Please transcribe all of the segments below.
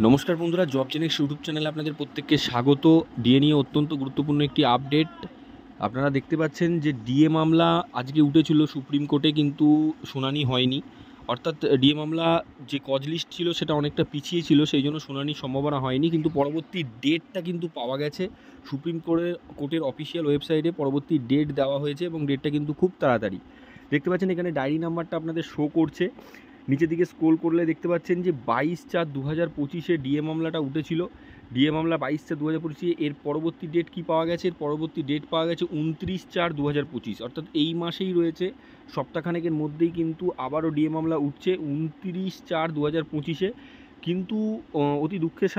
নমস্কার বন্ধুরা, job Genex YouTube চ্যানেলে আপনাদের প্রত্যেককে স্বাগত। ডিএ নিয়ে অত্যন্ত গুরুত্বপূর্ণ একটি আপডেট। আপনারা দেখতে পাচ্ছেন যে ডিএ মামলা আজকে উঠেছিল সুপ্রিম কোর্টে, কিন্তু শুনানি হয়নি। অর্থাৎ ডিএ মামলা যে কজ লিস্ট ছিল সেটা অনেকটা পিছিয়ে ছিল, সেই জন্য শুনানির সম্ভাবনা হয়নি। কিন্তু পরবর্তী ডেটটা কিন্তু পাওয়া গেছে সুপ্রিম কোর্টের অফিসিয়াল ওয়েবসাইটে। পরবর্তী ডেট দেওয়া হয়েছে এবং ডেটটা কিন্তু খুব তাড়াতাড়ি। দেখতে পাচ্ছেন এখানে ডায়েরি নাম্বারটা আপনাদের শো করছে। নিচের দিকে স্ক্রোল করলে দেখতে পাচ্ছেন যে 22/4/2025 ডিএ মামলাটা উঠেছিল। ডিএ মামলা 22/4/2025। এর পরবর্তী ডেট কি পাওয়া গেছে? এর পরবর্তী ডেট পাওয়া গেছে 29/4/2025। অর্থাৎ এই মাসেই রয়েছে, সপ্তাহখানেকের মধ্যেই কিন্তু আবারও ডিএ মামলা উঠছে 29/4/2025-এ। কিন্তু অতি দুঃখের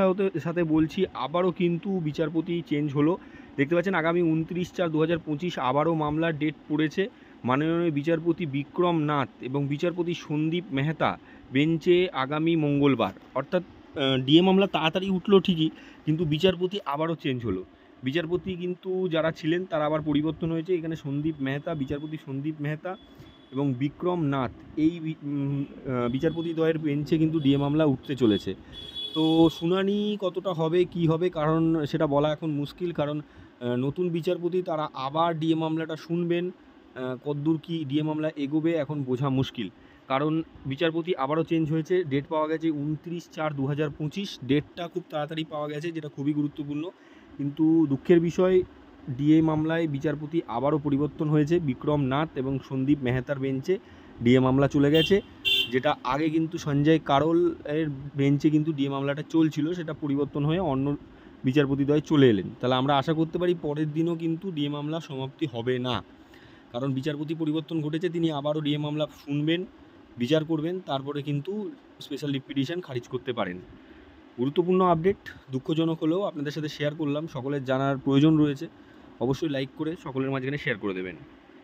সাথে বলছি, আবারও কিন্তু বিচারপতি চেঞ্জ হলো। দেখতে পাচ্ছেন আগামী 29/4/2025 আবারও মামলার ডেট পড়েছে। মাননীয় বিচারপতি বিক্রম নাথ এবং বিচারপতি সন্দীপ মেহতা বেঞ্চে আগামী মঙ্গলবার। অর্থাৎ ডিএ মামলা তাড়াতাড়ি উঠলো ঠিকই, কিন্তু বিচারপতি আবারও চেঞ্জ হলো। বিচারপতি কিন্তু যারা ছিলেন তারা আবার পরিবর্তন হয়েছে। এখানে বিচারপতি সন্দীপ মেহতা এবং বিক্রম নাথ, এই বিচারপতি দ্বয়ের বেঞ্চে কিন্তু ডিএ মামলা উঠতে চলেছে। তো শুনানি কতটা হবে, কি হবে, কারণ সেটা বলা এখন মুশকিল। কারণ নতুন বিচারপতি তারা আবার ডিএ মামলাটা শুনবেন। কতদূর কি ডিএ মামলা এগোবে এখন বোঝা মুশকিল। কারণ বিচারপতি আবারও চেঞ্জ হয়েছে। ডেট পাওয়া গেছে 29/4/2025। ডেটটা খুব তাড়াতাড়ি পাওয়া গেছে, যেটা খুবই গুরুত্বপূর্ণ। কিন্তু দুঃখের বিষয়, ডিএ মামলায় বিচারপতি আবারও পরিবর্তন হয়েছে। বিক্রম নাথ এবং সন্দীপ মেহতার বেঞ্চে ডিএ মামলা চলে গেছে। যেটা আগে কিন্তু সঞ্জয় কারোল এর বেঞ্চে কিন্তু ডিএ মামলাটা চলছিল, সেটা পরিবর্তন হয়ে অন্য বিচারপতিদ্বয় চলে এলেন। তাহলে আমরা আশা করতে পারি পরের দিনও কিন্তু ডিএ মামলা সমাপ্তি হবে না। কারণ বিচারপতি পরিবর্তন ঘটেছে, তিনি আবারও ডিএ মামলা শুনবেন, বিচার করবেন, তারপরে কিন্তু স্পেশাল রিট পিটিশন খারিজ করতে পারেন। গুরুত্বপূর্ণ আপডেট, দুঃখজনক হলেও আপনাদের সাথে শেয়ার করলাম। সকলের জানার প্রয়োজন রয়েছে, অবশ্যই লাইক করে সকলের মাঝখানে শেয়ার করে দেবেন।